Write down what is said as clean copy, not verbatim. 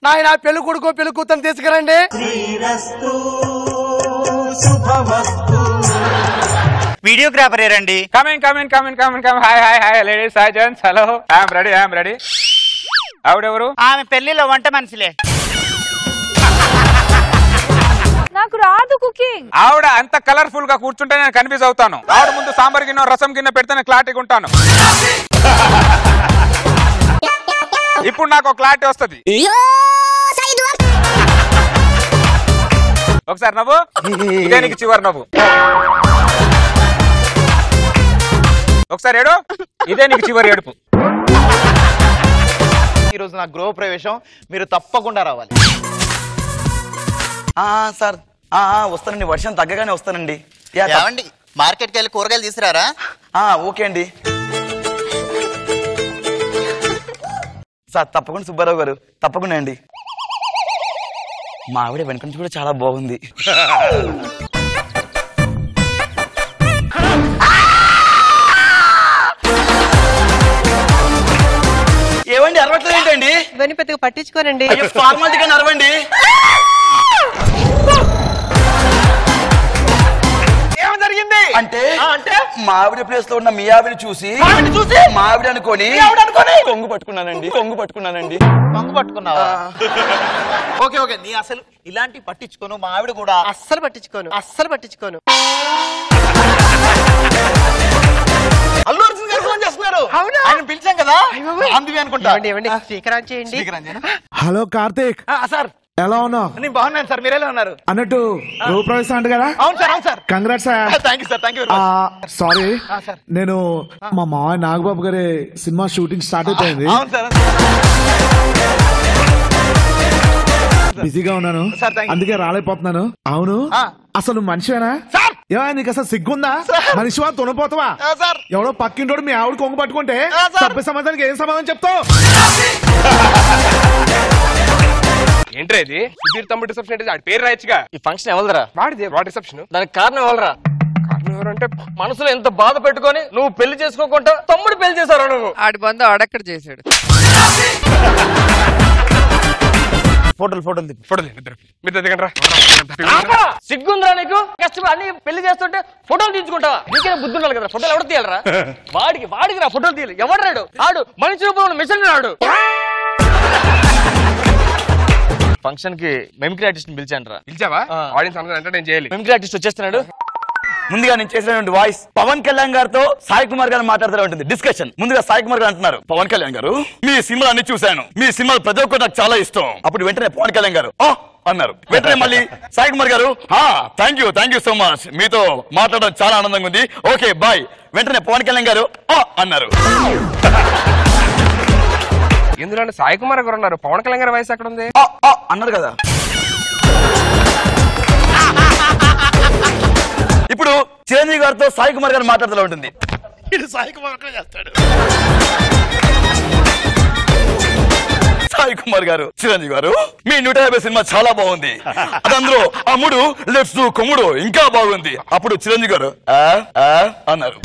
నాయన పెళ్లి కొడుకు పెళ్లి కూతురు తీసుకురండి. వీడియోగ్రాఫర్ ఏరండి. Coming hi ladies hi gents hello I'm ready. ఆవిడెవరు? ఆమె పెళ్లిలో వంట మనిషిలే. నాకు రాదు కుకింగ్. ఆవిడ అంత కలర్ఫుల్ గా కూర్చుంటే నేను కన్ఫ్యూజ్ అవుతాను. ఆవిడ ముందు సాంబార్ గిన్నె రసం గిన్నె పెడితే నేను క్లారిటీగా ఉంటాను. ఇప్పుడు నాకు ఒక క్లారిటీ వస్తుంది. ఒకసారి నవ్వు, ఇదే నీకు చివరి నవ్వు. ఒకసారి ఏడు, ఇదే నీకు చివరి ఏడుపు. ఈరోజు నా గృహ ప్రవేశం, మీరు తప్పకుండా రావాలి. సార్ వస్తానండి, వర్షం తగ్గగానే వస్తానండి. మార్కెట్కి వెళ్ళి కూరగాయలు తీసుకురారా? ఓకే అండి సార్, తప్పకుండా సుబ్బారావు గారు, తప్పకుండా అండి. మా ఆవిడ వెనక నుంచి కూడా చాలా బాగుంది. ఏమండి అరవట్లేదు ఏంటండి? ఇవన్నీ పెద్దగా పట్టించుకోనండి, ఫార్మాలిటీగా అరవండి. అంటే మా ఆవిడ ప్లేస్ లో ఉన్న మీ ఆవిడ చూసి మా ఆవిడ అనుకోని కొంగు పట్టుకున్నానండి. కొంగు పట్టుకున్నావా? ఓకే నీ అసలు ఇలాంటి పట్టించుకోను. మా ఆవిడ కూడా అస్సలు పట్టించుకోను. అల్లు అర్జున్ గారు ఫోన్ చేస్తున్నారు. ఆయన పిలిచాం కదా, అందుకే అనుకుంటా. స్పీకర్ ఆన్ చేయండి. హలో కార్తీక్ సార్, ఎలా ఉన్నావు? నేను బాగున్నాను సార్, మీరెలా ఉన్నారు? అన్నట్టు గృహప్రవేశం అంట కదా? అవును sir. Congrats. Thank you. Sorry, నేను మా మావయ్య నాగబాబు గారి సినిమా షూటింగ్ స్టార్ట్ అయిపోయింది. బిజీగా ఉన్నాను, అందుకే రాలేకపోతున్నాను. అవును, అసలు మనిషివేనా? నీకు అసలు సిగ్గుందా? మనిషివా తునపోతావా? ఎవడో పక్కింటోడు మీ ఆవిడ కొంగు పట్టుకుంటే సభ్య సమాధానానికి ఏం సమాధానం చెప్తావు? ఏంట్రా ఇది? సుధీర్ తమ్ముడు రిసెప్షన్ అంటే పేరు రాయచ్చుగా. ఈ ఫంక్షన్ ఎవరిదరా? వాడి రిసెప్షన్. దానికి కారణం ఎవరురా? కారణం ఎవరంటే మనసులో ఎంత బాధ పెట్టుకొని నువ్వు పెళ్లి చేసుకోకుండా తమ్ముడు పెళ్లి చేశారు. నువ్వు ఆడి బంధు ఆడక్కడ చేశాడు. ఫోటోలు సిగ్గుందిరా నీకు? కష్టం అన్ని పెళ్లి చేస్తుంటే ఫోటోలు తీయించుకుంటావా? నీకే బుద్ధి ఉండాలి కదా, ఫోటోలు ఎవరు తీయాలరా? వాడికి రా ఫోటోలు తీయాలి. ఎవడు రాడు? ఆడు మనిషి రూపంలో మిషన్ రాడు. ఫంక్షన్ కి మిమిక్రీ ఆర్టిస్ట్ పిలిచాను రా. పిలిచావా? ఆడియన్స్ అందరూ ఎంటర్టైన్ చేయాలి. మిమిక్రీ ఆర్టిస్ట్ వచ్చేస్తున్నాడు. ముందుగా నేను చేసినటువంటి వాయిస్ పవన్ కళ్యాణ్ గారితో సాయి కుమార్ గారు మాట్లాడుతూ ఉంటుంది డిస్కషన్. ముందుగా సాయి కుమార్ గారు అంటున్నారు, పవన్ కళ్యాణ్ గారు మీ సినిమా అన్ని చూశాను, మీ సినిమాలు ప్రతి ఒక్కరు నాకు చాలా ఇష్టం. అప్పుడు వెంటనే పవన్ కళ్యాణ్ గారు అన్నారు. వెంటనే మళ్ళీ సాయి కుమార్ గారు థ్యాంక్ యూ సో మచ్, మీతో మాట్లాడడం చాలా ఆనందంగా ఉంది, ఓకే బాయ్. వెంటనే పవన్ కళ్యాణ్ గారు అన్నారు. ఎందుకంటే సాయి కుమార్ గారు ఉన్నారు, పవన్ కళ్యాణ్ గారి వయసు ఎక్కడ ఉంది అన్నారు కదా. ఇప్పుడు చిరంజీవి గారితో సాయి కుమార్ గారు మాట్లాడుతూ ఉంటుంది. సాయి కుమార్ గారు, చిరంజీవి గారు మీ 150 సినిమా చాలా బాగుంది, అదందరూ అమ్ముడు లెఫ్ట్ కొమ్ముడు ఇంకా బాగుంది. అప్పుడు చిరంజీవి గారు అన్నారు.